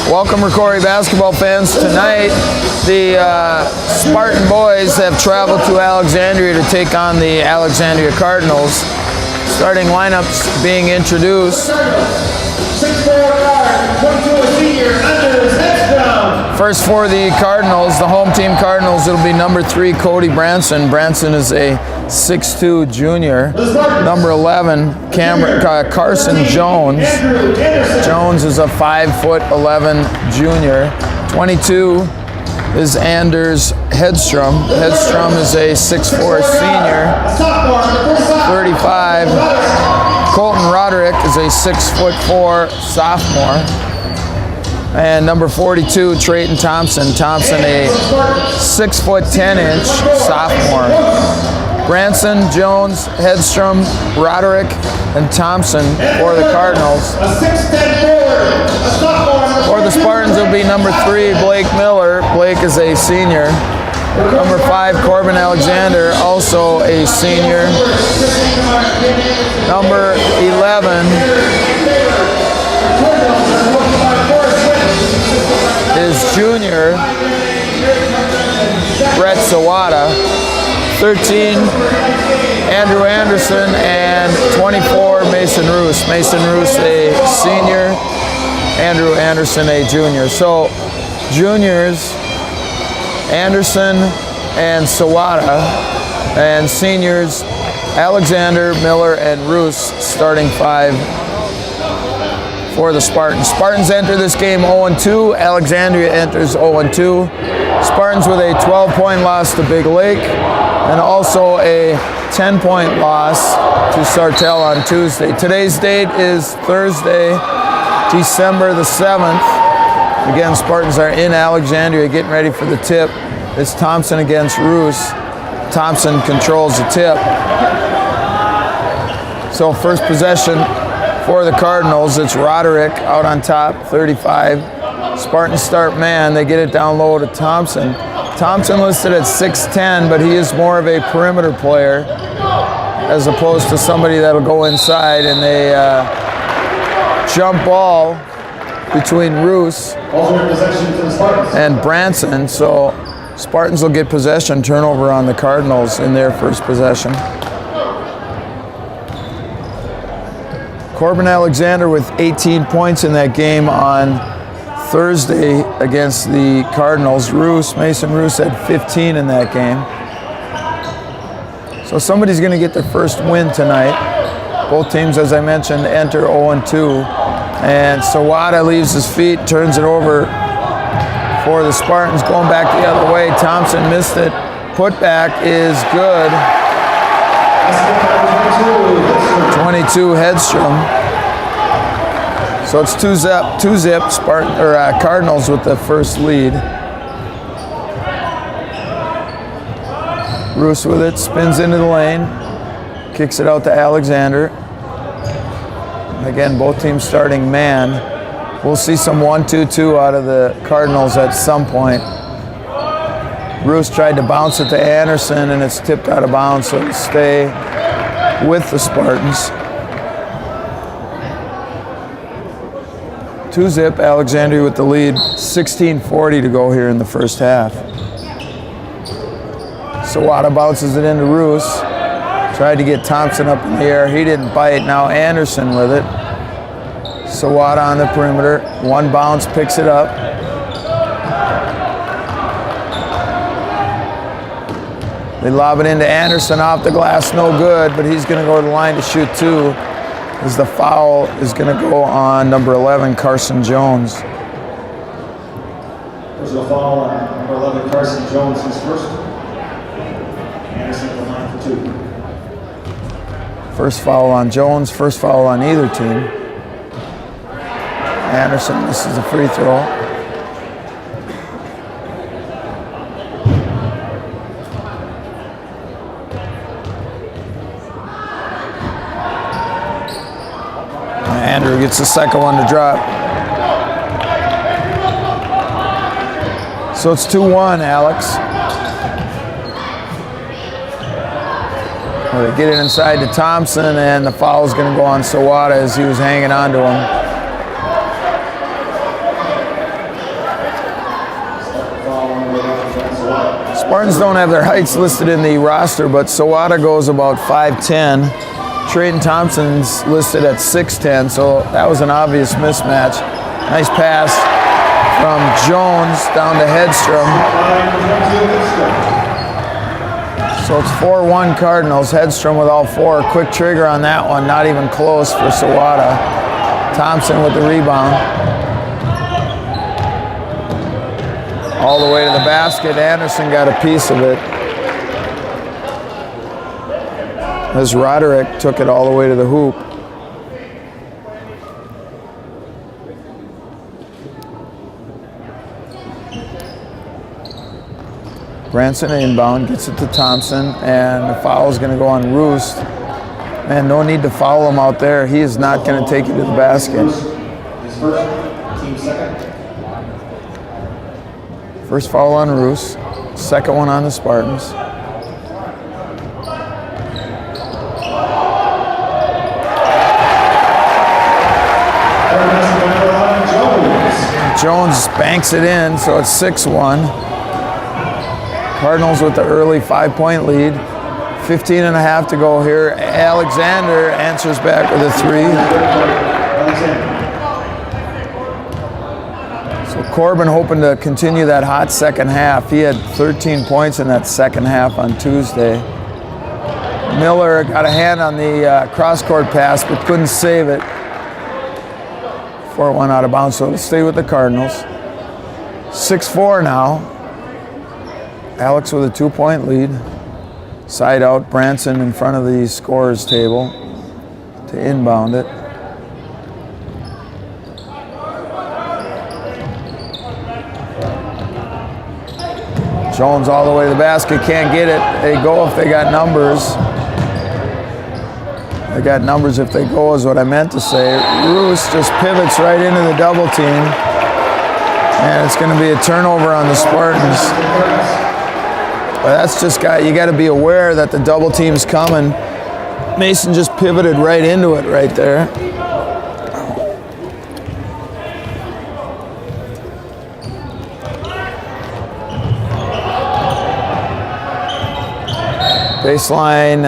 Welcome, Rocori basketball fans. Tonight, the Spartan boys have traveled to Alexandria to take on the Alexandria Cardinals. Starting lineups being introduced. First for the Cardinals, the home team Cardinals, it'll be number 3, Cody Branson. Branson is a 6'2" junior. Number 11, Carson Jones. Jones is a 5'11" junior. 22 is Anders Hedstrom. Hedstrom is a 6'4" senior. 35, Colton Roderick is a 6'4" sophomore. And number 42, Trayton Thompson. Thompson, a 6'10" sophomore. Branson, Jones, Hedstrom, Roderick, and Thompson for the Cardinals. For the Spartans, it'll be number 3, Blake Miller. Blake is a senior. Number 5, Corbin Alexander, also a senior. Number 11 is junior Brett Sawada. 13, Andrew Anderson, and 24, Mason Roos. Mason Roos, a senior. Andrew Anderson, a junior. So, juniors, Anderson and Sawada, and seniors, Alexander, Miller, and Roos, starting 5 for the Spartans. Spartans enter this game 0-2. Alexandria enters 0-2. Spartans with a 12-point loss to Big Lake, and also a 10-point loss to Sartell on Tuesday. Today's date is Thursday, December the 7th. Again, Spartans are in Alexandria getting ready for the tip. It's Thompson against Roos. Thompson controls the tip. So first possession for the Cardinals, it's Roderick out on top, 35. Spartans start man, they get it down low to Thompson. Thompson listed at 6'10", but he is more of a perimeter player as opposed to somebody that'll go inside, and they jump ball between Roos and Branson. So Spartans will get possession, turnover on the Cardinals in their first possession. Corbin Alexander with 18 points in that game on Thursday against the Cardinals. Mason Roos had 15 in that game. So somebody's going to get their first win tonight. Both teams, as I mentioned, enter 0-2. And Sawada leaves his feet, turns it over for the Spartans, going back the other way. Thompson missed it. Putback is good. 22 Hedstrom. So it's two zip Cardinals with the first lead. Roos with it, spins into the lane, kicks it out to Alexander. Again, both teams starting man. We'll see some 1-2-2 out of the Cardinals at some point. Roos tried to bounce it to Anderson, and it's tipped out of bounds, so it'll stay with the Spartans. 2-zip, Alexandria with the lead. 16:40 to go here in the first half. Sawada bounces it into Roos. Tried to get Thompson up in the air. He didn't bite. Now Anderson with it. Sawada on the perimeter. One bounce, picks it up. They lob it into Anderson off the glass, no good, but he's going to go to the line to shoot 2. As the foul is going to go on number 11, Carson Jones. There's a foul on number 11, Carson Jones, his first. Anderson at the line for 2. First foul on Jones, first foul on either team. Anderson, this is a free throw. Andrew gets the second one to drop. So it's 2-1, Alex. Well, they get it inside to Thompson, and the foul is going to go on Sawada as he was hanging on to him. Spartans don't have their heights listed in the roster, but Sawada goes about 5'10". Trayton Thompson's listed at 6'10", so that was an obvious mismatch. Nice pass from Jones down to Hedstrom. So it's 4-1 Cardinals. Hedstrom with all four. Quick trigger on that one, not even close for Sawada. Thompson with the rebound. All the way to the basket. Anderson got a piece of it. As Roderick took it all the way to the hoop. Branson inbound, gets it to Thompson, and the foul is going to go on Roost. Man, no need to foul him out there. He is not going to take you to the basket. His first, team second. First foul on Roost, second one on the Spartans. Jones banks it in, so it's 6-1. Cardinals with the early 5-point lead. 15 and a half to go here. Alexander answers back with a three. So Corbin hoping to continue that hot second half. He had 13 points in that second half on Tuesday. Miller got a hand on the cross-court pass, but couldn't save it. Before it went out of bounds, so it'll stay with the Cardinals. 6-4 now. Alex with a 2-point lead. Side out, Branson in front of the scorer's table to inbound it. Jones all the way to the basket, can't get it. They go if they got numbers. They got numbers if they go is what I meant to say. Roos just pivots right into the double team. And it's going to be a turnover on the Spartans. But that's just you got to be aware that the double team's coming. Mason just pivoted right into it right there. Baseline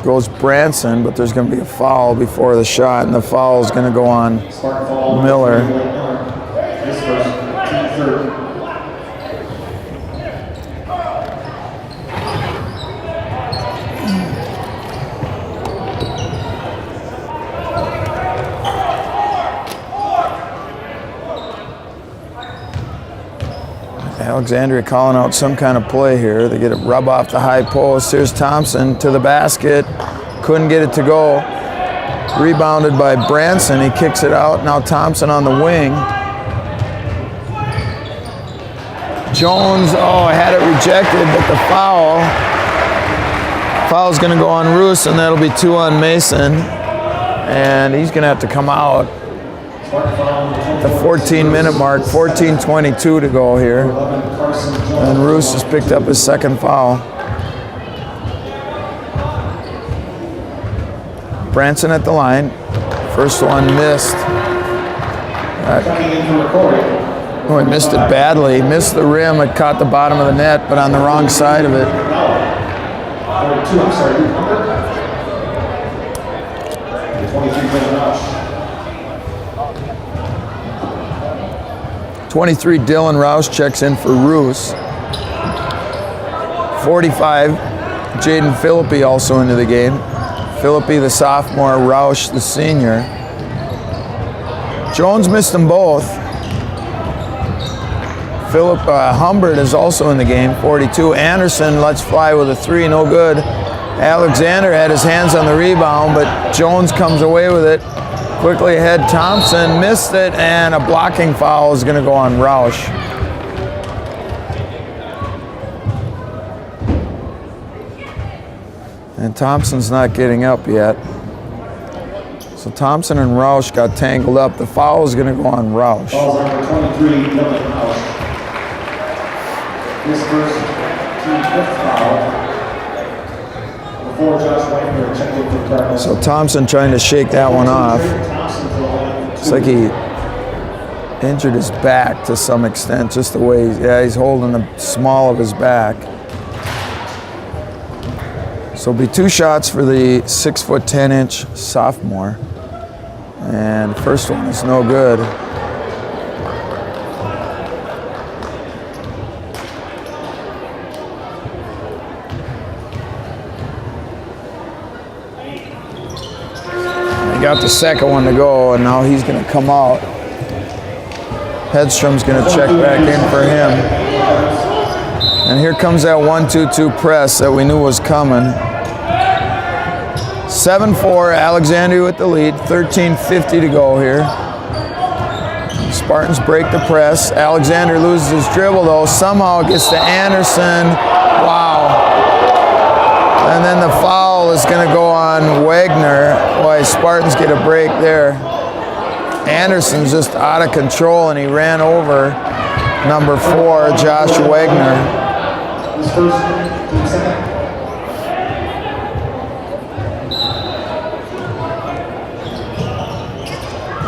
goes Branson, but there's going to be a foul before the shot, and the foul is going to go on Miller. His first, team third. Alexandria calling out some kind of play here. They get a rub off the high post. Here's Thompson to the basket. Couldn't get it to go. Rebounded by Branson. He kicks it out. Now Thompson on the wing. Jones, had it rejected, but the foul's going to go on Roos, and that'll be 2 on Mason. And he's going to have to come out. The 14-minute mark, 14:22 to go here. And Roos has picked up his second foul. Branson at the line. First one missed. He missed it badly. He missed the rim. It caught the bottom of the net, but on the wrong side of it. 23, Dylan Rouse checks in for Roos. 45, Jaden Philippi also into the game. Philippi, the sophomore, Roush, the senior. Jones missed them both. Humbert is also in the game, 42. Anderson lets fly with a three, no good. Alexander had his hands on the rebound, but Jones comes away with it. Quickly ahead, Thompson missed it, and a blocking foul is going to go on Roush. And Thompson's not getting up yet. So Thompson and Roush got tangled up. The foul is going to go on Roush. Foul number 23, Dylan Roush. His first, team fifth foul. Before Josh Wagner checked in for Cardinals. So Thompson trying to shake that one off. It's like he injured his back to some extent, just the way he's holding the small of his back. So it'll be 2 shots for the 6'10" sophomore. And the first one is no good. He got the second one to go, and now he's going to come out. Hedstrom's going to check back in for him. And here comes that 1-2-2 press that we knew was coming. 7-4, Alexandria with the lead, 13:50 to go here. Spartans break the press. Alexander loses his dribble though, somehow gets to Anderson. Wow. And then the foul is going to go on Wagner. Boy, Spartans get a break there. Anderson's just out of control, and he ran over number 4, Josh Wagner.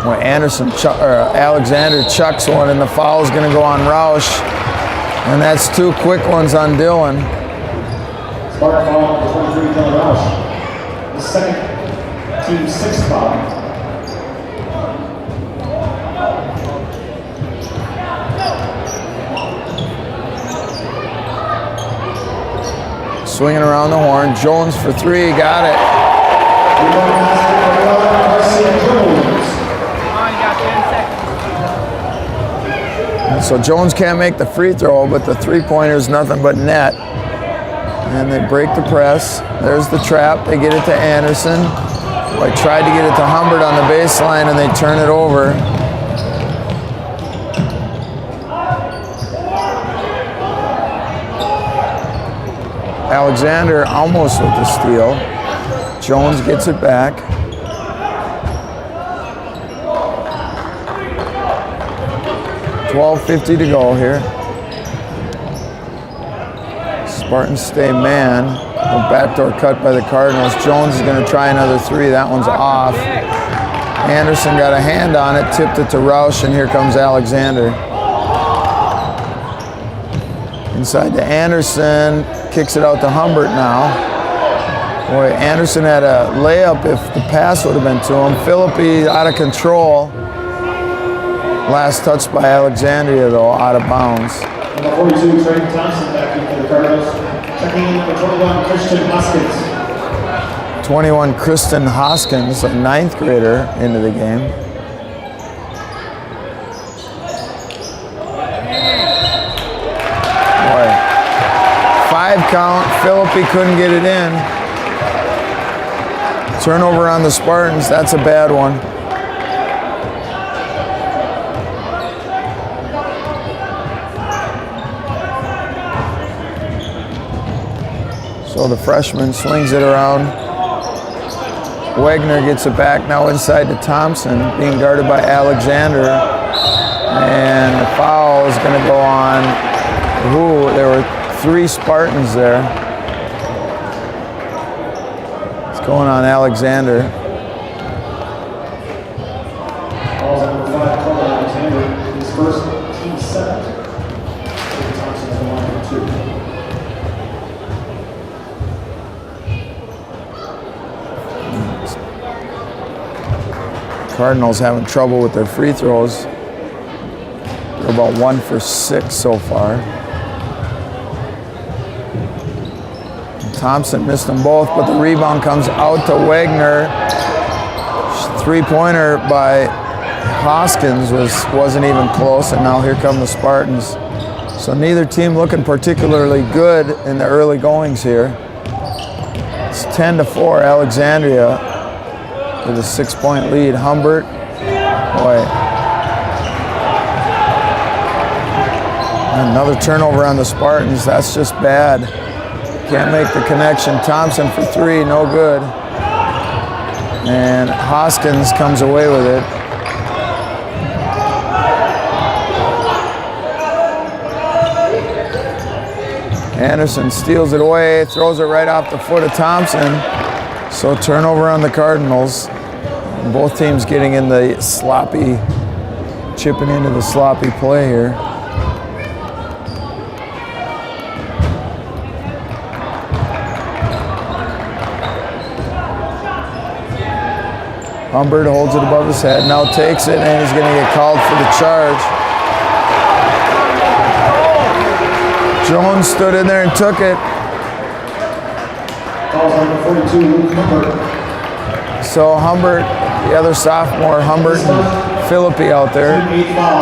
Well, Alexander chucks one, and the foul is going to go on Roush. And that's 2 quick ones on Dillon. Spartan foul for 23, Dylan Roush. The second, team 6 foul. Swinging around the horn. Jones for 3, got it. So Jones can't make the free throw, but the 3-pointer is nothing but net. And they break the press. There's the trap. They get it to Anderson. I tried to get it to Humbert on the baseline, and they turn it over. Alexander almost with the steal. Jones gets it back. $12:50 to go here. Spartans stay man. A backdoor cut by the Cardinals. Jones is going to try another 3. That one's off. Anderson got a hand on it, tipped it to Roush, and here comes Alexander. Inside to Anderson, kicks it out to Humbert now. Boy, Anderson had a layup if the pass would have been to him. Philippi out of control. Last touch by Alexandria, though, out of bounds. Number 42, Trey Thompson back in for the Cardinals. Checking in for 21, Christian Hoskins. 21, Kristen Hoskins, a 9th grader, into the game. Boy, 5 count. Philippi couldn't get it in. Turnover on the Spartans. That's a bad one. So the freshman swings it around. Wagner gets it back now inside to Thompson, being guarded by Alexander. And the foul is going to go on. Ooh, there were 3 Spartans there. It's going on Alexander. Ball's number 5, Colin Alexander. His first, team 7. Thompson at the line for 2. Cardinals having trouble with their free throws. They're about 1 for 6 so far. Thompson missed them both, but the rebound comes out to Wagner. 3-pointer by Hoskins wasn't even close, and now here come the Spartans. So neither team looking particularly good in the early goings here. It's 10-4, Alexandria with a 6-point lead. Humbert, boy. Another turnover on the Spartans. That's just bad. Can't make the connection. Thompson for 3, no good. And Hoskins comes away with it. Anderson steals it away, throws it right off the foot of Thompson. So turnover on the Cardinals. Both teams getting in the sloppy chipping into the sloppy play here. Humbert holds it above his head, now takes it, and he's going to get called for the charge. Jones stood in there and took it. So Humbert, the other sophomore, Humbert and Philippi out there,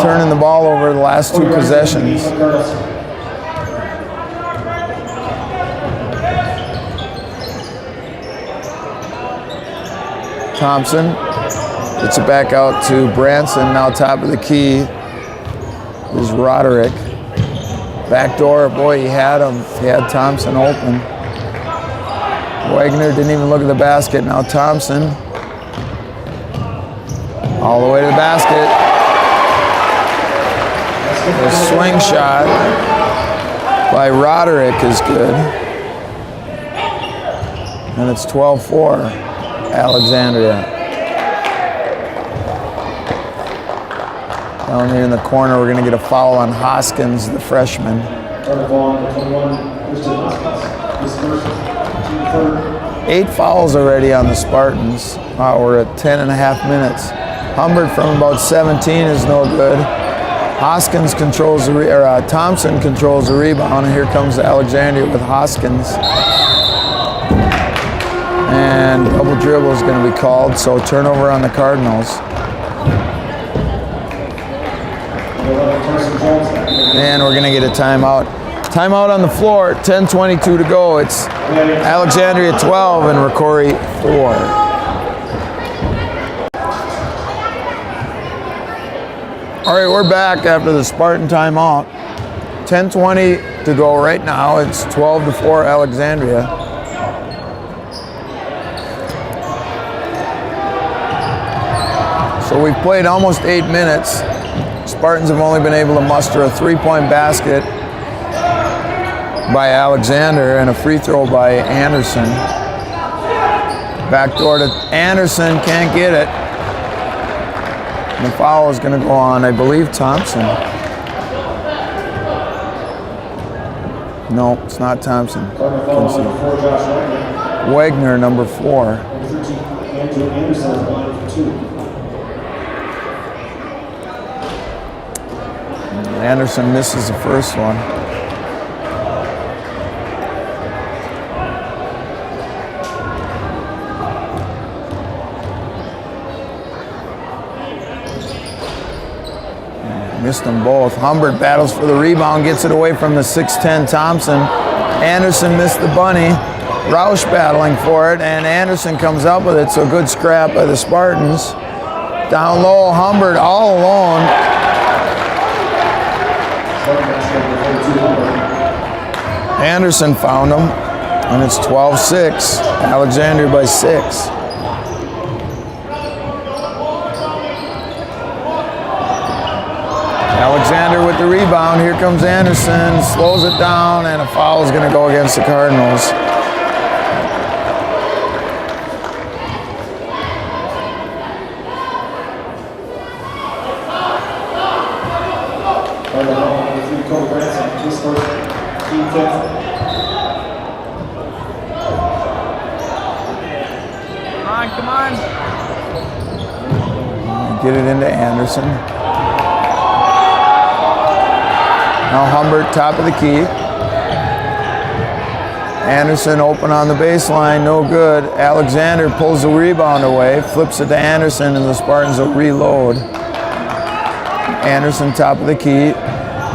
turning the ball over the last two possessions. Thompson gets it back out to Branson, now top of the key is Roderick. Back door, boy, he had him. He had Thompson open. Wagner didn't even look at the basket. Now Thompson, all the way to the basket. The swing shot by Roderick is good. And it's 12-4, Alexandria. Down here in the corner, we're going to get a foul on Hoskins, the freshman. 8 fouls already on the Spartans. We're at 10 and a half minutes. Humbert from about 17 is no good. Hoskins controls the Thompson controls the rebound, and here comes Alexandria with Hoskins. And double dribble is going to be called, so turnover on the Cardinals. And we're going to get a timeout. Timeout on the floor, 10:22 to go. It's Alexandria 12 and Rocori 4. All right, we're back after the Spartan timeout. 10:20 to go right now. It's 12-4 Alexandria. So we've played almost 8 minutes. Spartans have only been able to muster a 3-point basket by Alexander and a free throw by Anderson. Backdoor to Anderson, can't get it. And the foul is going to go on, I believe, Thompson. No, it's not Thompson. Wagner, number 4. Anderson misses the first one. Missed them both. Humbert battles for the rebound, gets it away from the 6'10 Thompson. Anderson missed the bunny. Roush battling for it, and Anderson comes up with it, so good scrap by the Spartans. Down low, Humbert all alone. Anderson found him, and it's 12-6. Alexandria by 6. Alexander with the rebound. Here comes Anderson, slows it down, and a foul is going to go against the Cardinals. Come on. Get it into Anderson. Now Humbert, top of the key. Anderson open on the baseline, no good. Alexander pulls the rebound away, flips it to Anderson, and the Spartans will reload. Anderson, top of the key.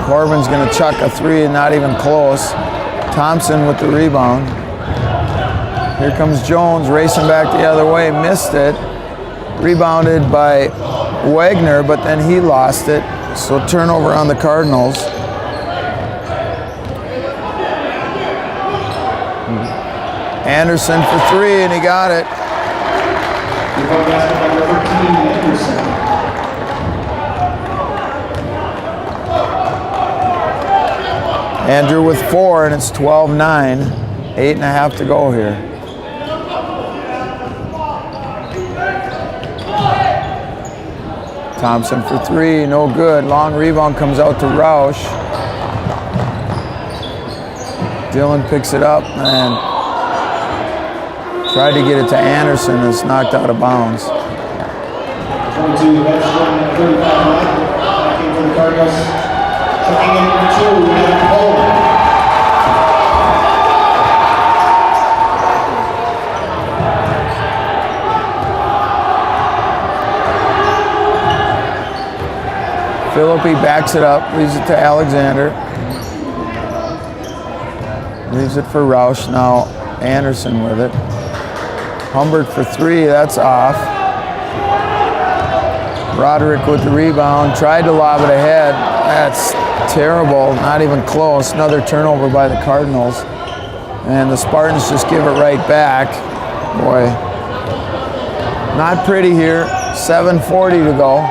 Corbin's going to chuck a 3 and not even close. Thompson with the rebound. Here comes Jones racing back the other way, missed it. Rebounded by Wagner, but then he lost it. So turnover on the Cardinals. Anderson for 3, and he got it. Andrew with 4, and it's 12-9. 8.5 to go here. Thompson for three, no good. Long rebound comes out to Roush. Dillon picks it up and tried to get it to Anderson. It's knocked out of bounds. 22, that's 35 backing for the Cardinals. Checking in number 2, Adam Cole. Philippi backs it up, leaves it to Alexander. Leaves it for Roush. Now Anderson with it. Humbert for three, that's off. Roderick with the rebound, tried to lob it ahead. That's terrible, not even close. Another turnover by the Cardinals. And the Spartans just give it right back. Boy, not pretty here. 7:40 to go.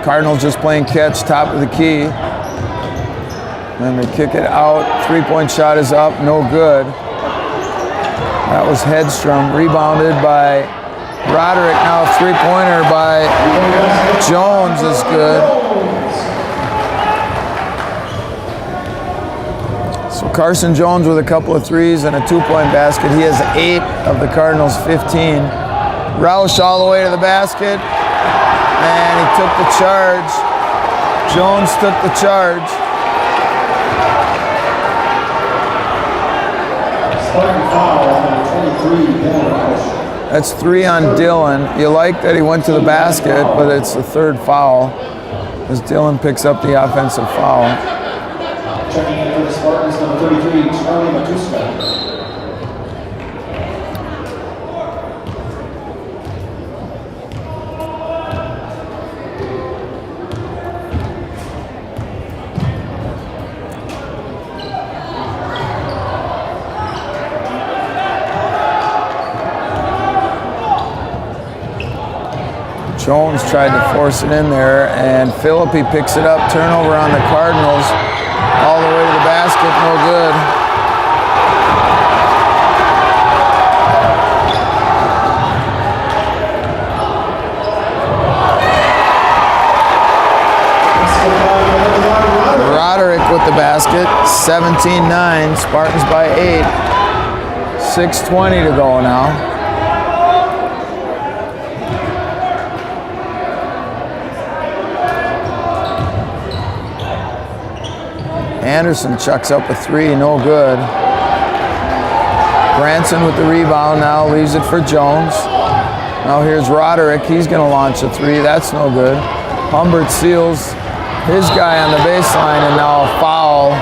Cardinals just playing catch, top of the key. Then they kick it out. Three-point shot is up, no good. That was Hedstrom, rebounded by Roderick. Now a three-pointer by Jones is good. So Carson Jones with a couple of threes and a two-point basket. He has 8 of the Cardinals' 15. Roush all the way to the basket. And he took the charge. Jones took the charge. Spartan foul on 23, Dillon. That's 3 on Dillon. You like that he went to the basket, but it's the third foul as Dillon picks up the offensive foul. Checking in for the Spartans, number 33, Charlie Matuska. Jones tried to force it in there, and Philippi picks it up. Turnover on the Cardinals. All the way to the basket, no good. Roderick with the basket. 17-9. Spartans by 8. 6:20 to go now. Anderson chucks up a three, no good. Branson with the rebound now, leaves it for Jones. Now here's Roderick, he's gonna launch a three, that's no good. Humbert seals his guy on the baseline, and now a foul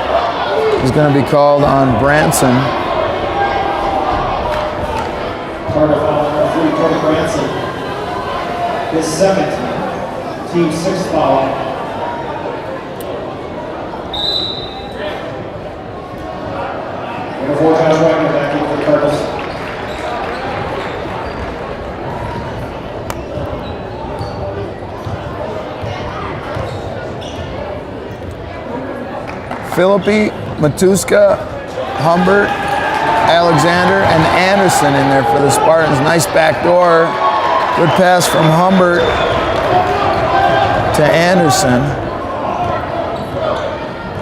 is gonna be called on Branson. Carter foul number 3, Cody Branson. His 7th, team 6th foul. Number 4, Tyler Wagner back in for the Cardinals. Philippi, Matuska, Humbert, Alexander, and Anderson in there for the Spartans. Nice back door. Good pass from Humbert to Anderson.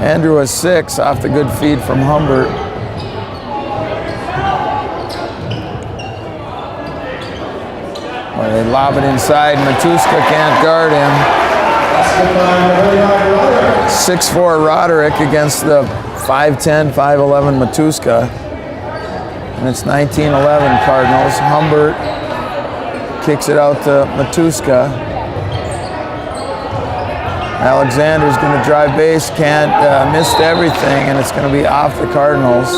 Andrew has 6 off the good feed from Humbert. They lob it inside. Matuska can't guard him. 6'4" Roderick against the 5'10", 5'11" Matuska. And it's 19-11 Cardinals. Humbert kicks it out to Matuska. Alexander's going to drive base, can't, missed everything, and it's going to be off the Cardinals.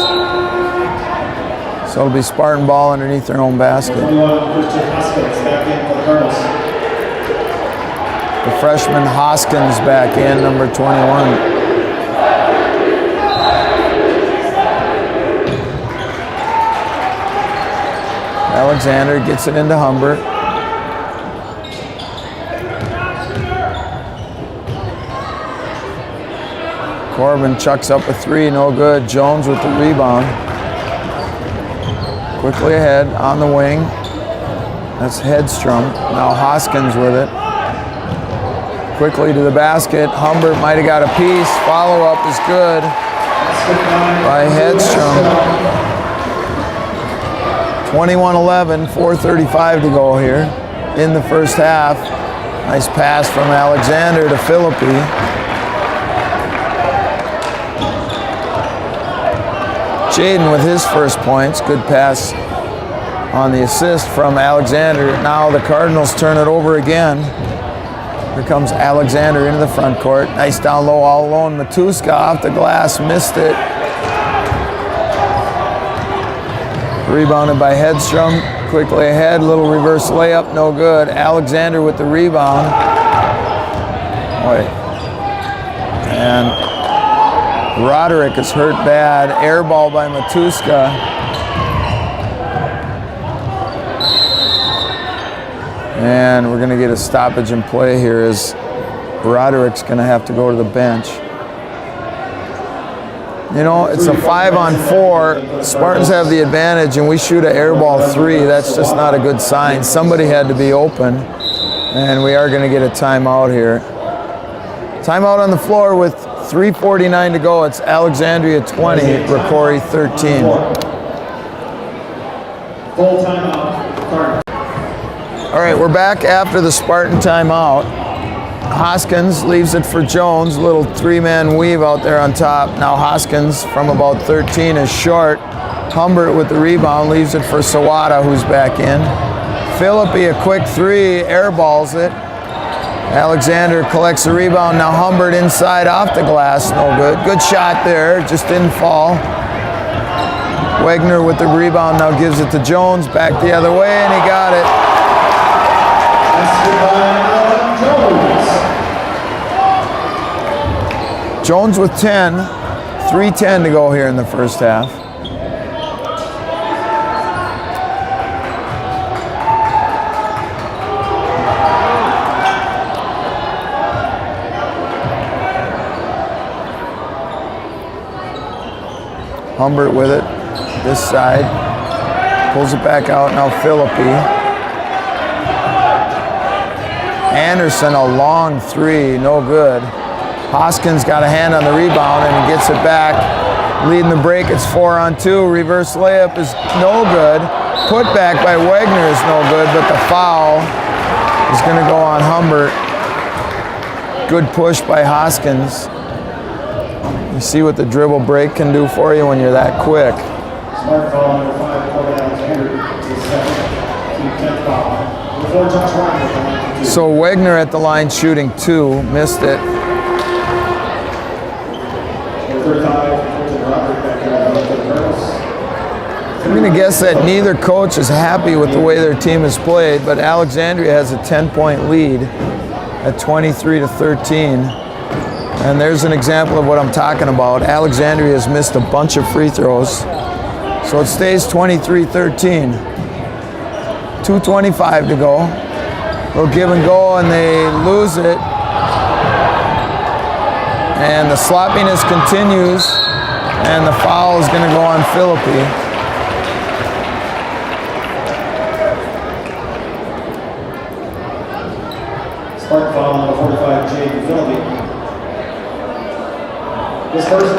So it'll be Spartan ball underneath their own basket. The freshman Hoskins back in, number 21. Alexander gets it into Humbert. Corbin chucks up a three, no good. Jones with the rebound. Quickly ahead on the wing. That's Hedstrom. Now Hoskins with it. Quickly to the basket. Humbert might have got a piece. Follow-up is good by Hedstrom. 21-11, 4:35 to go here in the first half. Nice pass from Alexander to Philippi. Jaden with his first points. Good pass on the assist from Alexander. Now the Cardinals turn it over again. Here comes Alexander into the front court. Nice down low all alone. Matuska off the glass, missed it. Rebounded by Hedstrom. Quickly ahead, little reverse layup, no good. Alexander with the rebound. Boy. And Roderick is hurt bad. Air ball by Matuska. And we're going to get a stoppage in play here as Roderick's going to have to go to the bench. You know, it's a 5-on-4. Spartans have the advantage, and we shoot an air ball three. That's just not a good sign. Somebody had to be open, and we are going to get a timeout here. Timeout on the floor with 3:49 to go. It's Alexandria 20, Rocori 13. Full timeout. All right, we're back after the Spartan timeout. Hoskins leaves it for Jones. Little three-man weave out there on top. Now Hoskins from about 13 is short. Humbert with the rebound leaves it for Sawada, who's back in. Philippi a quick three, airballs it. Alexander collects the rebound. Now Humbert inside off the glass, no good. Good shot there, just didn't fall. Wegner with the rebound now gives it to Jones. Back the other way, and he got it. Jones with 10, 3:10 to go here in the first half. Humbert with it, this side, pulls it back out, now Philippi. Anderson, a long three, no good. Hoskins got a hand on the rebound and he gets it back. Leading the break, it's 4-on-2. Reverse layup is no good. Put back by Wegner is no good, but the foul is going to go on Humbert. Good push by Hoskins. You see what the dribble break can do for you when you're that quick. Smart foul number 5, Corbin Alexander, his second, team 10th foul. Before Josh Ryan at the line. So Wegner at the line shooting 2, missed it. I'm going to guess that neither coach is happy with the way their team has played, but Alexandria has a 10-point lead at 23-13. And there's an example of what I'm talking about. Alexandria has missed a bunch of free throws. So it stays 23-13. 2:25 to go. They'll give and go and they lose it. And the sloppiness continues. And the foul is going to go on Philippi. Spark foul number 45, Jaden Philippi. This person,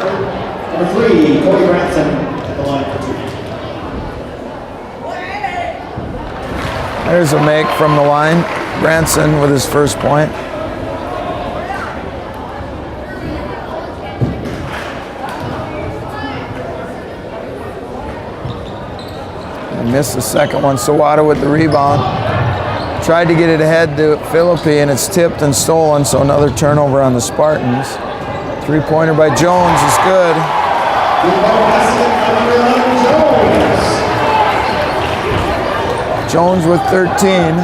number 3, Cody Branson at the line for 2. There's a make from the line. Branson with his first point. And missed the second one. Sawada with the rebound. Tried to get it ahead to Philippi, and it's tipped and stolen, so another turnover on the Spartans. Three-pointer by Jones is good. Jones with 13.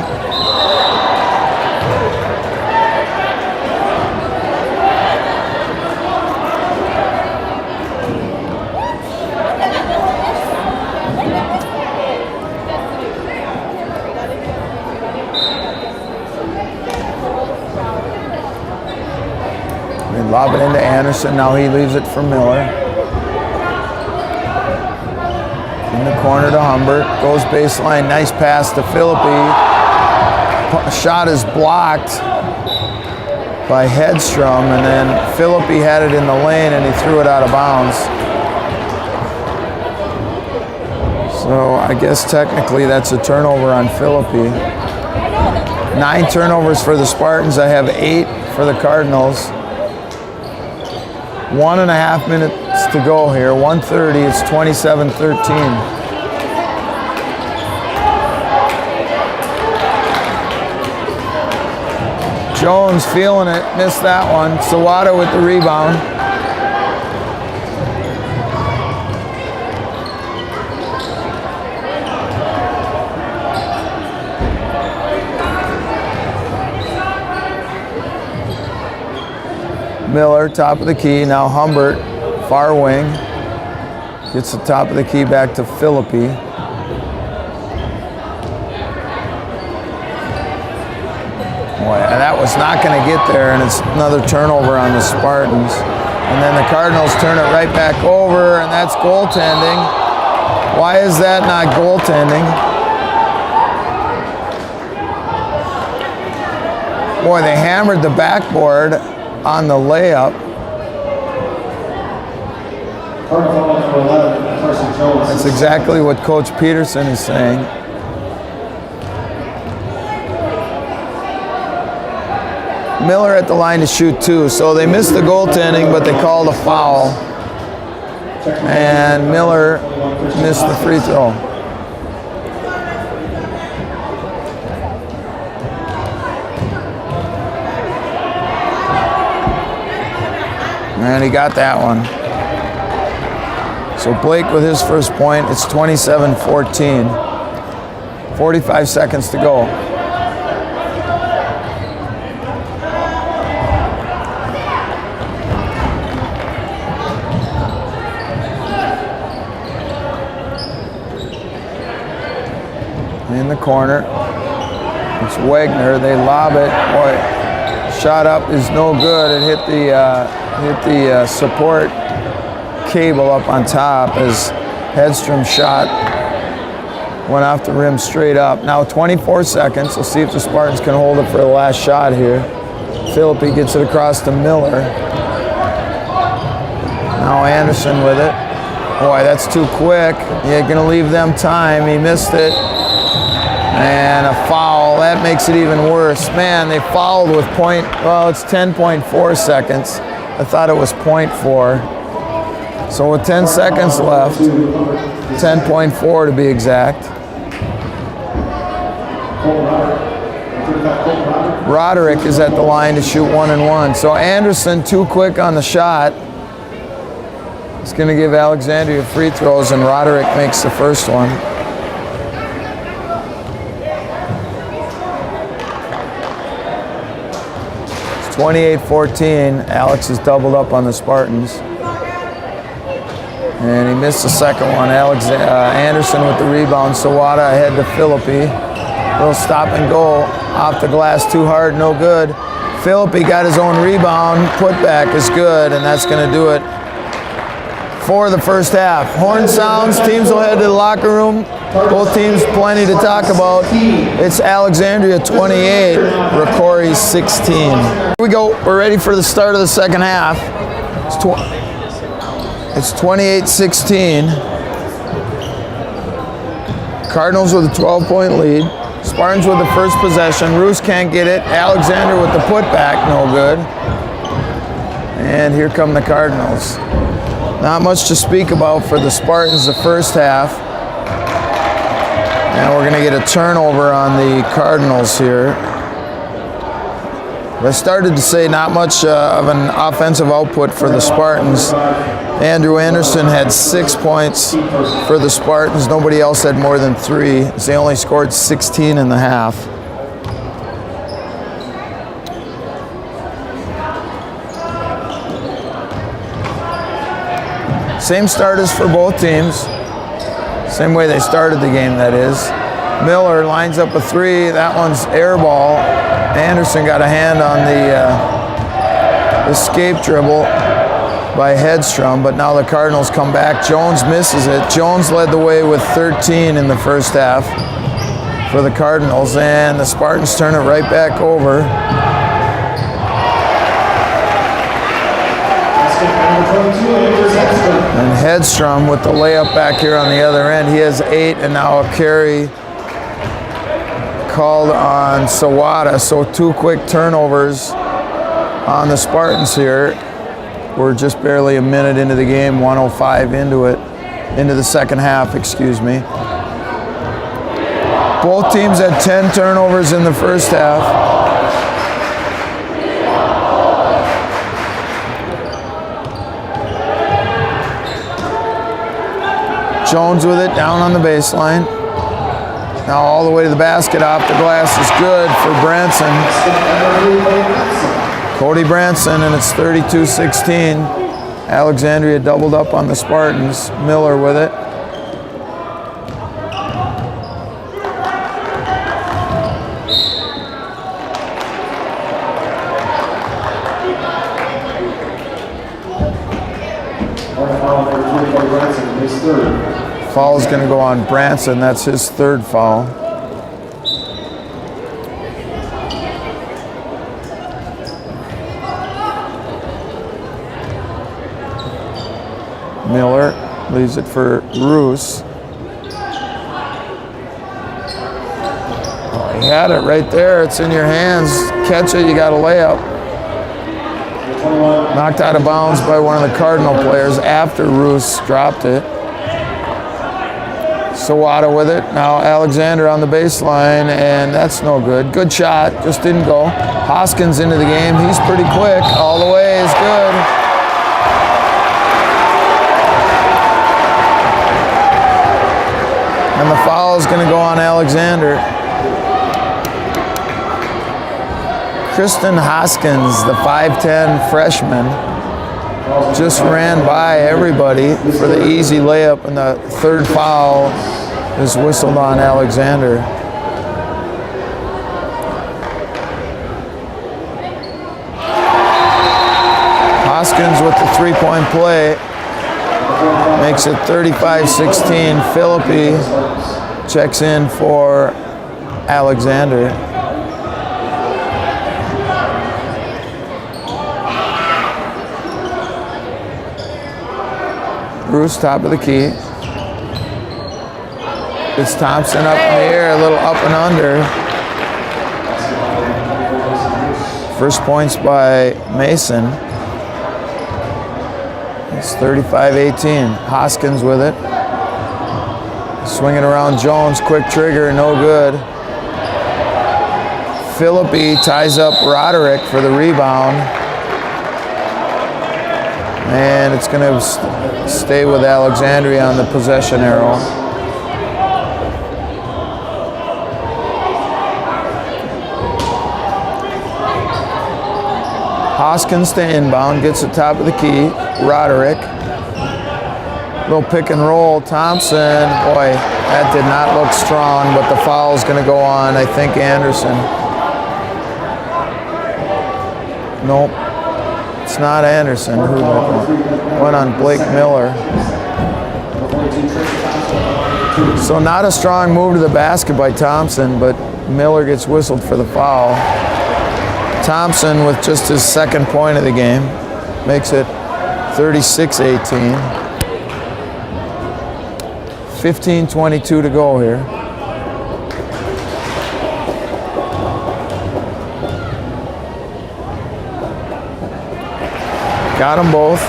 They lob it into Anderson. Now he leaves it for Miller. In the corner to Humbert. Goes baseline. Nice pass to Philippi. Shot is blocked by Hedstrom, and then Philippi had it in the lane and he threw it out of bounds. So I guess technically that's a turnover on Philippi. 9 turnovers for the Spartans. I have 8 for the Cardinals. 1.5 minutes to go here. 1:30. It's 27-13. Jones feeling it, missed that one. Sawada with the rebound. Miller, top of the key. Now Humbert, far wing. Gets the top of the key back to Philippi. Boy, that was not going to get there, and it's another turnover on the Spartans. And then the Cardinals turn it right back over, and that's goaltending. Why is that not goaltending? Boy, they hammered the backboard on the layup. That's exactly what Coach Peterson is saying. Miller at the line to shoot 2. So they missed the goaltending, but they called a foul. And Miller missed the free throw. And he got that one. So Blake with his first point. It's 27-14. 45 seconds to go. In the corner, it's Wagner. They lob it. Boy, shot up is no good. It hit the support cable up on top as Hedstrom's shot went off the rim straight up. Now 24 seconds. We'll see if the Spartans can hold it for the last shot here. Philippi gets it across to Miller. Now Anderson with it. Boy, that's too quick. You're going to leave them time. He missed it. And a foul. That makes it even worse. Man, they fouled with it's 10.4 seconds. I thought it was 0.4. So with 10 seconds left, 10.4 to be exact. Roderick is at the line to shoot 1 and 1. So Anderson too quick on the shot. It's going to give Alexandria free throws, and Roderick makes the first one. It's 28-14. Alex is doubled up on the Spartans. And he missed the second one. Anderson with the rebound. Sawada ahead to Philippi. Little stop and go off the glass, too hard, no good. Philippi got his own rebound. Putback is good, and that's going to do it for the first half. Horn sounds, teams will head to the locker room. Both teams plenty to talk about. It's Alexandria 28, Rocori 16. Here we go, we're ready for the start of the second half. It's 28-16. Cardinals with a 12-point lead. Spartans with the first possession. Roos can't get it. Alexander with the putback, no good. And here come the Cardinals. Not much to speak about for the Spartans the first half. And we're going to get a turnover on the Cardinals here. I started to say not much of an offensive output for the Spartans. Andrew Anderson had 6 points for the Spartans. Nobody else had more than 3. They only scored 16 in the half. Same starters for both teams. Same way they started the game, that is. Miller lines up a 3. That one's air ball. Anderson got a hand on escape dribble by Hedstrom, but now the Cardinals come back. Jones misses it. Jones led the way with 13 in the first half for the Cardinals, and the Spartans turn it right back over. And Hedstrom with the layup back here on the other end. He has 8, and now a carry called on Sawada. So 2 quick turnovers on the Spartans here. We're just barely a minute into the game, 1:05 into the second half, excuse me. Both teams had 10 turnovers in the first half. Jones with it down on the baseline. Now all the way to the basket, off the glass is good for Branson. Cody Branson, and it's 32-16. Alexandria doubled up on the Spartans. Miller with it. Foul is going to go on Branson. That's his 3rd foul. Miller leaves it for Roos. Oh, he had it right there. It's in your hands. Catch it, you got a layup. Knocked out of bounds by one of the Cardinal players after Roos dropped it. Sawada with it. Now Alexander on the baseline, and that's no good. Good shot, just didn't go. Hoskins into the game. He's pretty quick. All the way is good. And the foul is going to go on Alexander. Kristen Hoskins, the 5'10 freshman, just ran by everybody for the easy layup, and the 3rd foul is whistled on Alexander. Hoskins with the 3-point play makes it 35-16. Philippi checks in for Alexander. Bruce, top of the key. It's Thompson up in the air, a little up and under. First points by Mason. It's 35-18. Hoskins with it. Swinging around Jones, quick trigger, no good. Philippi ties up Roderick for the rebound. And it's going to stay with Alexandria on the possession arrow. Hoskins to inbound, gets the top of the key. Roderick. Little pick and roll. Thompson, boy, that did not look strong, but the foul is going to go on, I think, Anderson. Nope. It's not Anderson. Who went on Blake Miller. So not a strong move to the basket by Thompson, but Miller gets whistled for the foul. Thompson with just his 2nd point of the game makes it 36-18. 15:22 to go here. Got them both.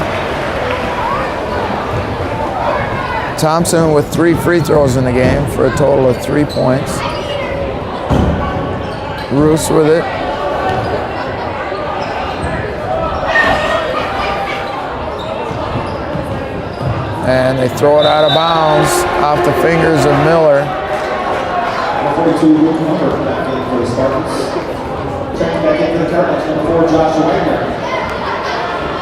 Thompson with 3 free throws in the game for a total of 3 points. Roos with it. And they throw it out of bounds off the fingers of Miller.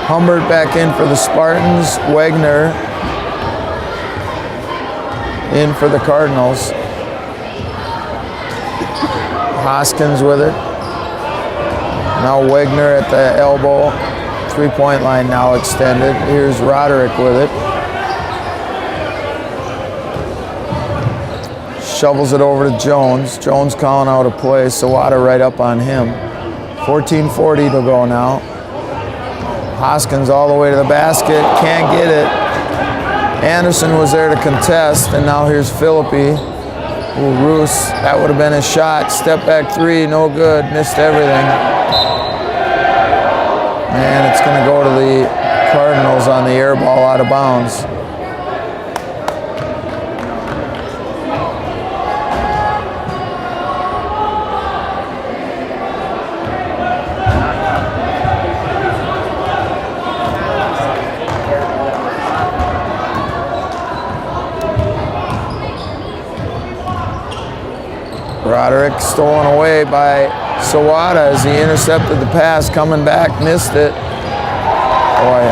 Humbert back in for the Spartans. Wagner in for the Cardinals. Hoskins with it. Now Wagner at the elbow. Three-point line now extended. Here's Roderick with it. Shovels it over to Jones. Jones calling out a play. Sawada right up on him. 14:40 to go now. Hoskins all the way to the basket. Can't get it. Anderson was there to contest, and now here's Philippi. Ooh, Roos, that would have been his shot. Step back three, no good. Missed everything. And it's going to go to the Cardinals on the air ball out of bounds. Roderick stolen away by Sawada as he intercepted the pass, coming back, missed it. Boy.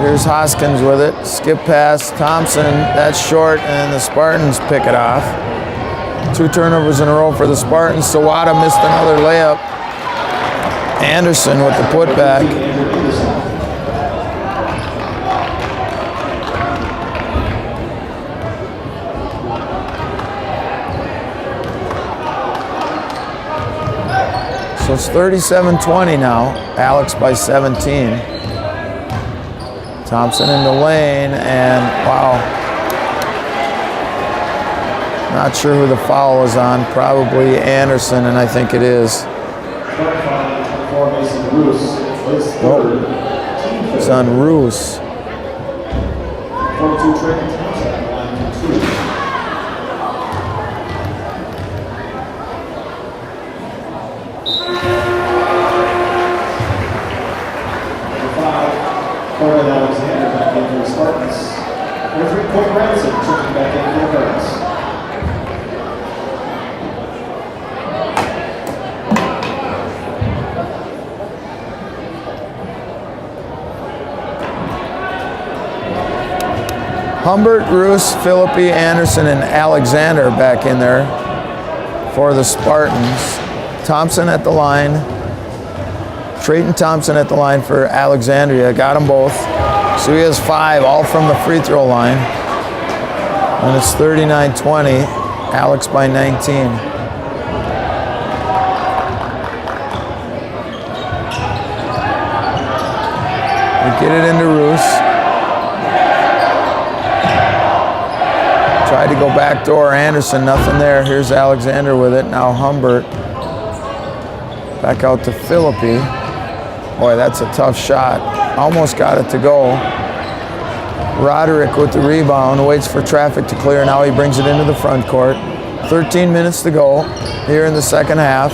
Here's Hoskins with it. Skip pass, Thompson, that's short, and the Spartans pick it off. 2 turnovers in a row for the Spartans. Sawada missed another layup. Anderson with the putback. So it's 37-20 now. Alex by 17. Thompson in the lane, and wow. Not sure who the foul was on. Probably Anderson, and I think it is. Oh, it's on Roos. 42 Trey Thompson, line 2. Alexander back in for the Spartans. Their 3-point Ransom checking back in for the Cardinals. Humbert, Roos, Philippi, Anderson, and Alexander back in there for the Spartans. Thompson at the line. Trayton Thompson at the line for Alexandria. Got them both. So he has 5, all from the free throw line. And it's 39-20. Alex by 19. We get it into Roos. Tried to go backdoor Anderson, nothing there. Here's Alexander with it. Now Humbert. Back out to Philippi. Boy, that's a tough shot. Almost got it to go. Roderick with the rebound, waits for traffic to clear. Now he brings it into the front court. 13 minutes to go here in the second half.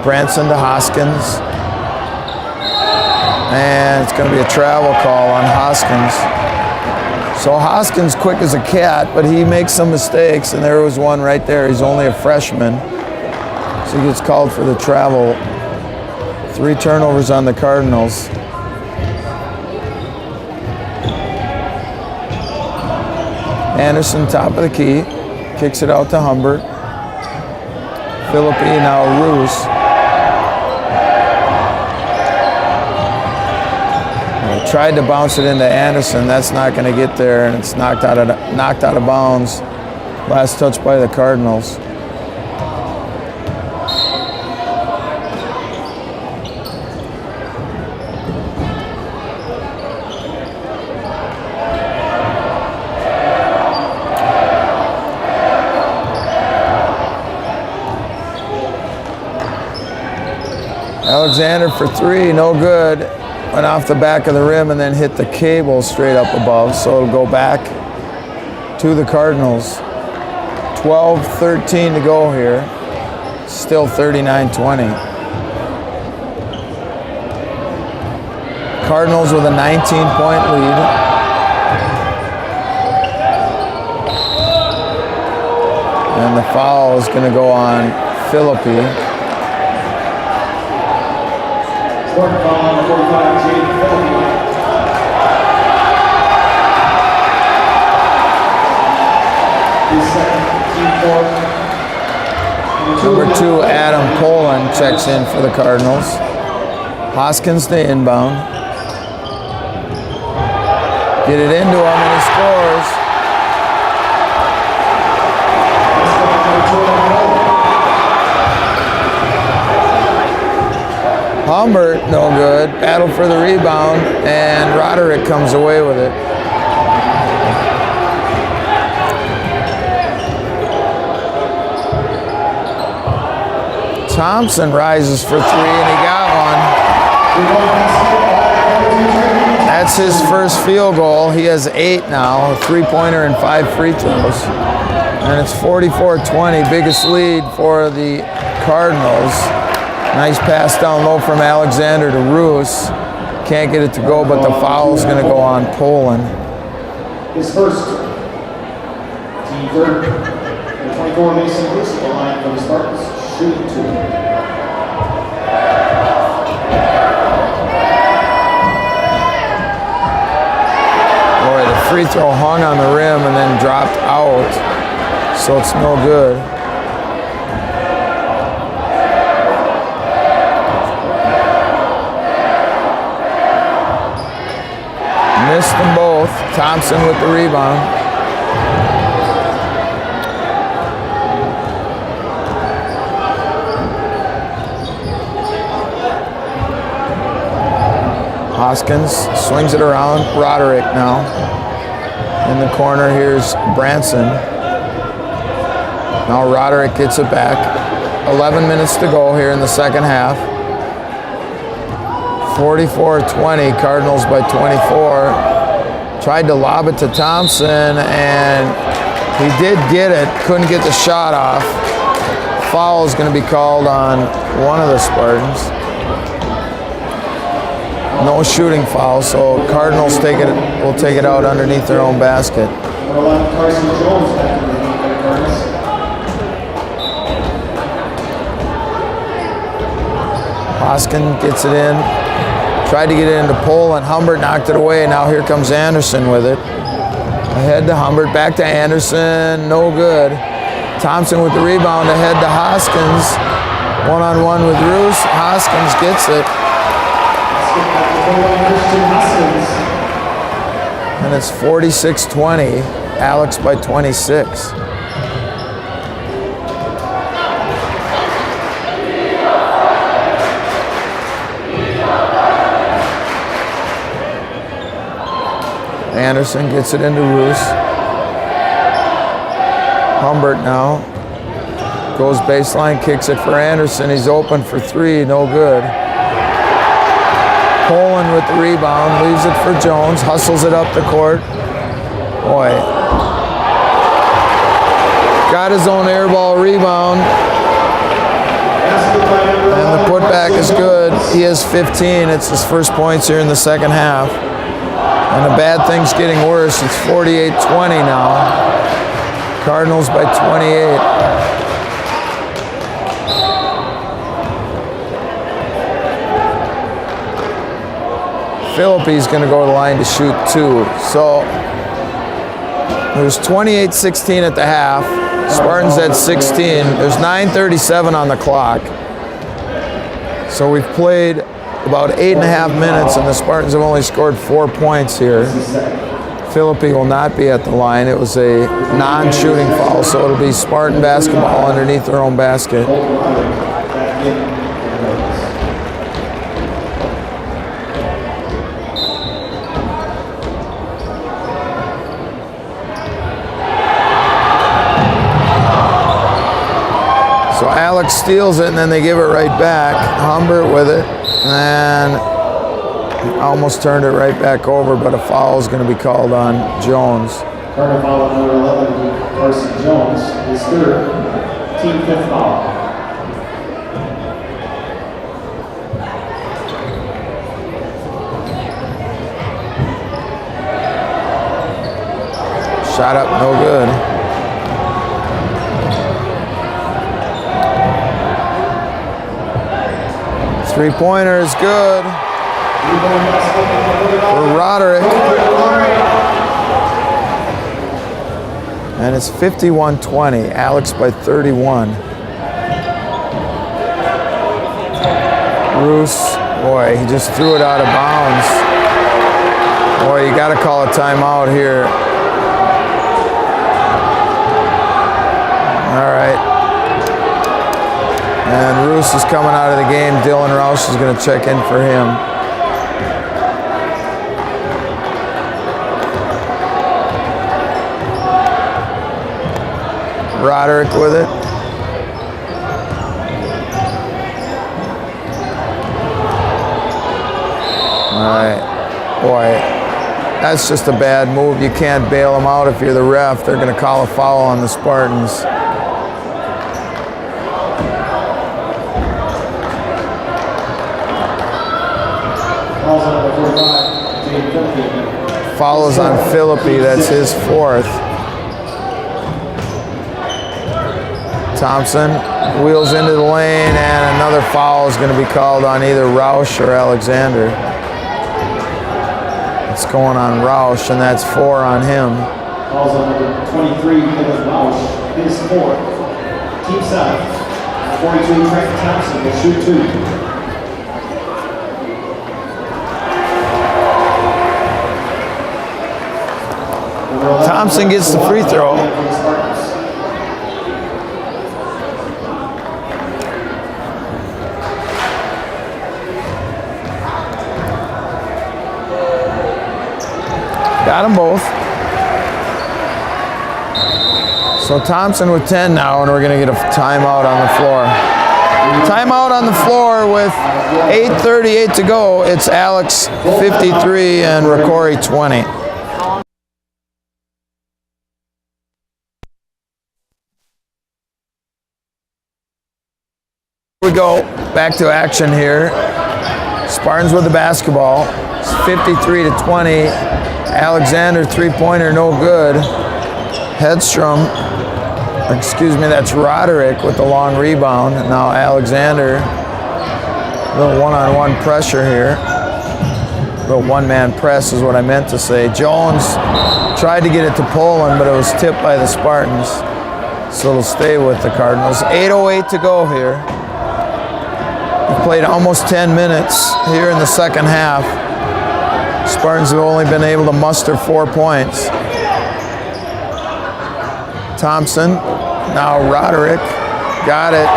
Branson to Hoskins. And it's going to be a travel call on Hoskins. So Hoskins quick as a cat, but he makes some mistakes, and there was one right there. He's only a freshman. So he gets called for the travel. 3 turnovers on the Cardinals. Anderson, top of the key, kicks it out to Humbert. Philippi, now Roos. Tried to bounce it into Anderson. That's not going to get there, and it's knocked out of bounds. Last touch by the Cardinals. Alexander for 3, no good. Went off the back of the rim and then hit the cable straight up above, so it'll go back to the Cardinals. 12-13 to go here. Still 39-20. Cardinals with a 19-point lead. And the foul is going to go on Philippi. Spartan foul on 45, Jaden Philippi. His second, team 4. Number 2, Adam Poland checks in for the Cardinals. Hoskins to inbound. Get it into him and he scores. Humbert, no good. Battle for the rebound, and Roderick comes away with it. Thompson rises for 3, and he got one. That's his first field goal. He has 8 now, a 3-pointer and 5 free throws. And it's 44-20, biggest lead for the Cardinals. Nice pass down low from Alexander to Roos. Can't get it to go, but the foul's going to go on Poland. His first. Team third. The 24 Mason Roos at the line for the Spartans. Shooting 2. Boy, the free throw hung on the rim and then dropped out, so it's no good. Missed them both. Thompson with the rebound. Hoskins swings it around. Roderick now. In the corner, here's Branson. Now Roderick gets it back. 11 minutes to go here in the second half. 44-20, Cardinals by 24. Tried to lob it to Thompson, and he did get it. Couldn't get the shot off. Foul is going to be called on one of the Spartans. No shooting foul, so Cardinals will take it out underneath their own basket. Hoskins gets it in. Tried to get it into Poland. Humbert knocked it away. Now here comes Anderson with it. Ahead to Humbert. Back to Anderson. No good. Thompson with the rebound. Ahead to Hoskins. One-on-one with Roos. Hoskins gets it. And it's 46-20. Alex by 26. Anderson gets it into Roos. Humbert now goes baseline, kicks it for Anderson. He's open for 3, no good. Poland with the rebound, leaves it for Jones, hustles it up the court. Boy. Got his own airball rebound. And the putback is good. He has 15. It's his first points here in the second half. And the bad thing's getting worse. It's 48-20 now. Cardinals by 28. Phillippe's going to go to the line to shoot 2. So it was 28-16 at the half. Spartans at 16. There's 9:37 on the clock. So we've played about 8.5 minutes, and the Spartans have only scored 4 points here. Phillippe will not be at the line. It was a non-shooting foul, so it'll be Spartan basketball underneath their own basket. So Alex steals it, and then they give it right back. Humbert with it, and almost turned it right back over, but a foul is going to be called on Jones. Cardinal foul on number 11, Carson Jones, his third, team 5th foul. Shot up, no good. Three-pointer is good for Roderick. And it's 51-20. Alex by 31. Roos, boy, he just threw it out of bounds. Boy, you got to call a timeout here. All right. And Roos is coming out of the game. Dylan Roush is going to check in for him. Roderick with it. All right. Boy, that's just a bad move. You can't bail them out if you're the ref. They're going to call a foul on the Spartans. Foul is on Philippi. That's his fourth. Thompson wheels into the lane, and another foul is going to be called on either Roush or Alexander. It's going on Roush, and that's 4 on him. Calls on number 23, Dylan Roush, his fourth. Team 7, 42, Trent Thompson will shoot 2. Thompson gets the free throw. Got them both. So Thompson with 10 now, and we're going to get a timeout on the floor. Timeout on the floor with 8:38 to go. It's Alex 53 and Rocori 20. We go back to action here. Spartans with the basketball. It's 53 to 20. Alexander three-pointer, no good. Hedstrom, excuse me, that's Roderick with the long rebound. Now Alexander, a little one-on-one pressure here. A little one-man press is what I meant to say. Jones tried to get it to Poland, but it was tipped by the Spartans. So it'll stay with the Cardinals. 8:08 to go here. We've played almost 10 minutes here in the second half. Spartans have only been able to muster 4 points. Thompson, now Roderick, got it.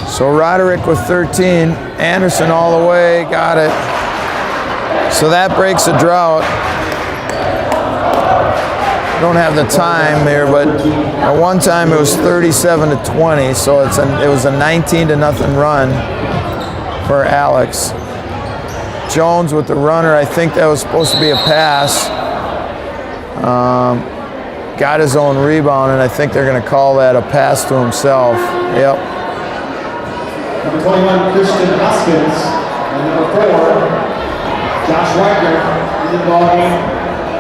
So Roderick with 13, Anderson all the way, got it. So that breaks a drought. Don't have the time here, but at one time it was 37 to 20, so it was a 19 to nothing run for Alex. Jones with the runner, I think that was supposed to be a pass. Got his own rebound, and I think they're going to call that a pass to himself. Yep. Number 21, Christian Hoskins, and number 4, Josh Wagner in the ball game.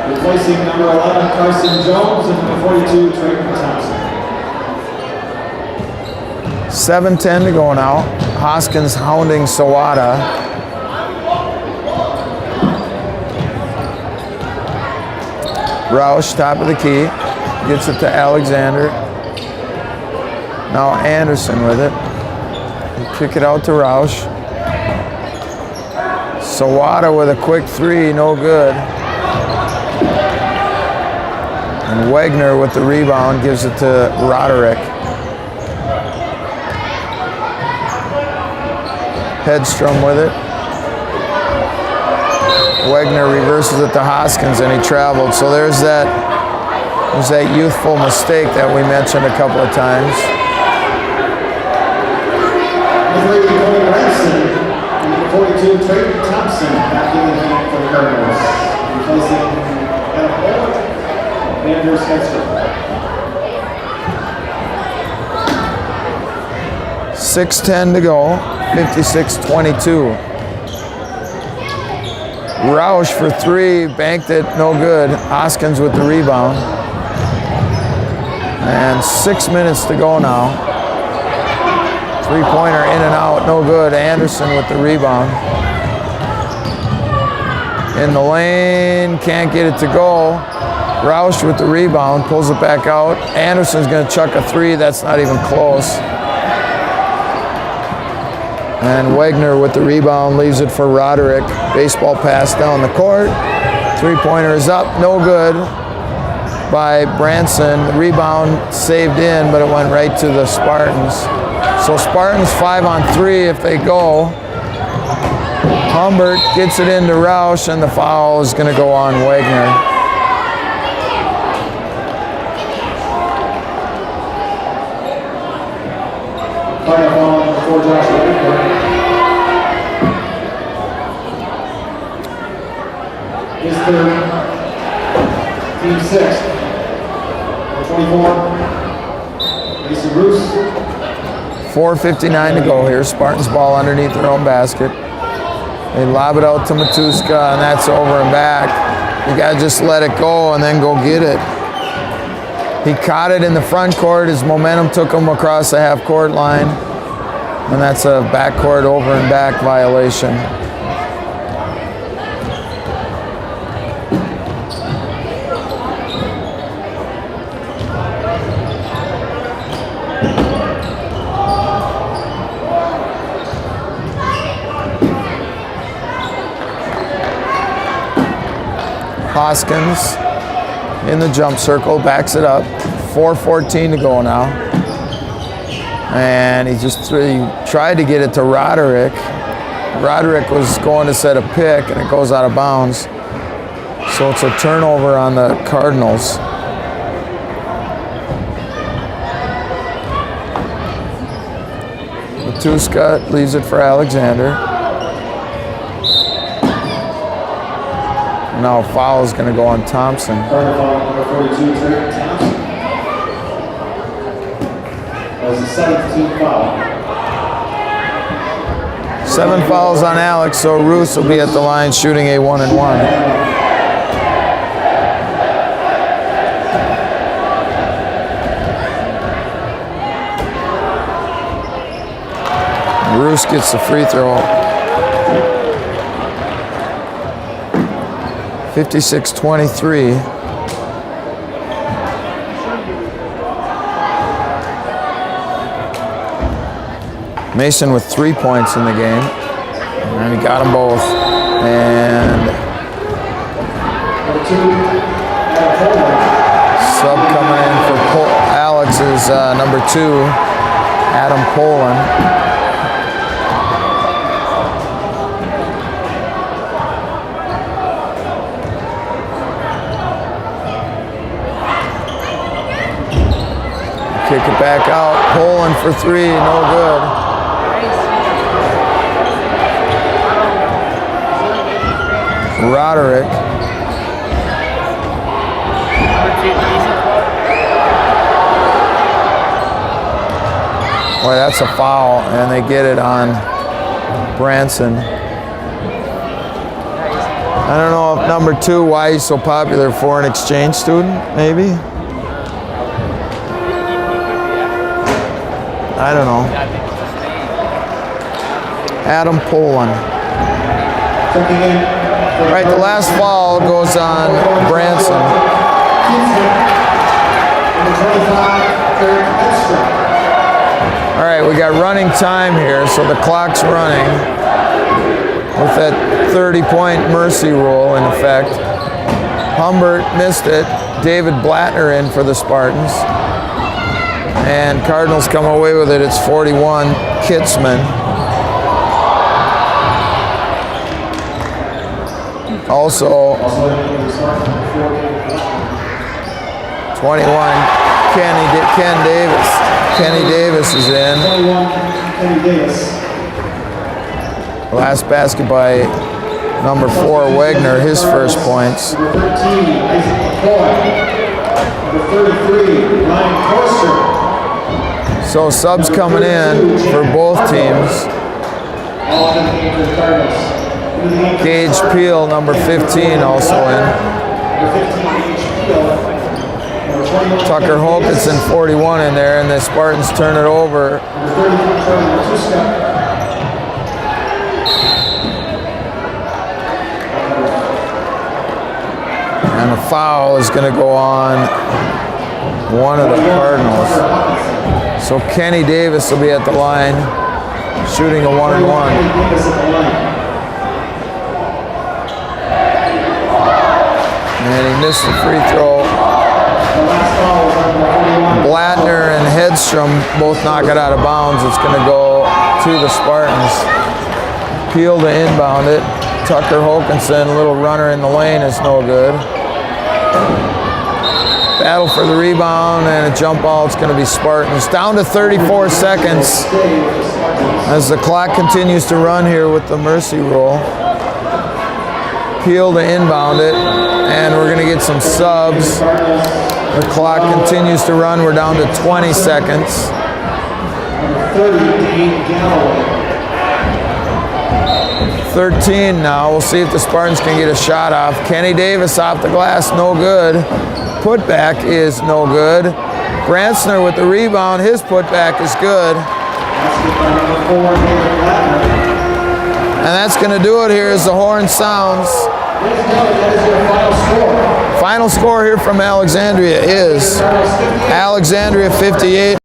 Replacing number 11, Carson Jones, and number 42, Trey Thompson. 7:10 to go now. Hoskins hounding Sawada. Roush, top of the key, gets it to Alexander. Now Anderson with it. Kick it out to Roush. Sawada with a quick 3, no good. And Wagner with the rebound gives it to Roderick. Hedstrom with it. Wagner reverses it to Hoskins, and he traveled. So there's that youthful mistake that we mentioned a couple of times. Number 8, Cody Ranson, and number 42, Trey Thompson, back in the game for the Cardinals. Replacing Adam Poland. 6:10 to go, 56-22. Roush for 3, banked it, no good. Hoskins with the rebound. And 6 minutes to go now. Three-pointer in and out, no good. Anderson with the rebound. In the lane, can't get it to go. Roush with the rebound, pulls it back out. Anderson's going to chuck a three. That's not even close. And Wegner with the rebound leaves it for Roderick. Baseball pass down the court. Three-pointer is up, no good by Branson. The rebound saved in, but it went right to the Spartans. So Spartans 5 on 3 if they go. Humbert gets it into Roush, and the foul is going to go on Wegner. Before Josh Wegner. His third, team sixth. 24, Mason Roos. 4:59 to go here. Spartans ball underneath their own basket. They lob it out to Matuska, and that's over and back. You gotta just let it go and then go get it. He caught it in the front court. His momentum took him across the half-court line, and that's a backcourt over and back violation. Hoskins in the jump circle, backs it up. 4:14 to go now. And he tried to get it to Roderick. Roderick was going to set a pick, and it goes out of bounds. So it's a turnover on the Cardinals. Matuska leaves it for Alexander. Now a foul is going to go on Thompson. Number 42, Trey Thompson. That was the 7th team foul. 7 fouls on Alex, so Roos will be at the line shooting a 1-and-1. Roos gets the free throw. 56-23. Mason with 3 points in the game, and he got them both. And sub coming in for Alex is number 2, Adam Poland. Kick it back out. Poland for 3, no good. Roderick. Boy, that's a foul, and they get it on Branson. I don't know if number 2, why he's so popular, foreign exchange student, maybe? I don't know. Adam Poland. All right, the last foul goes on Branson. All right, we got running time here, so the clock's running with that 30-point mercy rule in effect. Humbert missed it. David Blattner in for the Spartans. And Cardinals come away with it. It's 41, Kitzman. Also, 21, Kenny Davis is in. 21, Kenny Davis. Last basket by number 4, Wegner, his first points. Number 13, Isaac McCoy. Number 33, Ryan Korster. So subs coming in for both teams. All in the game for the Cardinals. Gage Peel, number 15, also in. Number 15, Gage Peel. Number 21, Tucker Hokinson, 41 in there, and the Spartans turn it over. Number 33, Charlie Matuska. And And a foul is going to go on one of the Cardinals. So Kenny Davis will be at the line, shooting a 1-and-1. And he missed the free throw. Blattner and Hedstrom both knock it out of bounds. It's going to go to the Spartans. Peel to inbound it. Tucker Hokinson, little runner in the lane, is no good. Battle for the rebound and a jump ball. It's going to be Spartans. Down to 34 seconds as the clock continues to run here with the mercy rule. Peel to inbound it, and we're going to get some subs. The clock continues to run. We're down to 20 seconds. 13 now. We'll see if the Spartans can get a shot off. Kenny Davis off the glass, no good. Putback is no good. Brantzner with the rebound. His putback is good. And that's going to do it here as the horn sounds. Final score here from Alexandria is Alexandria 58.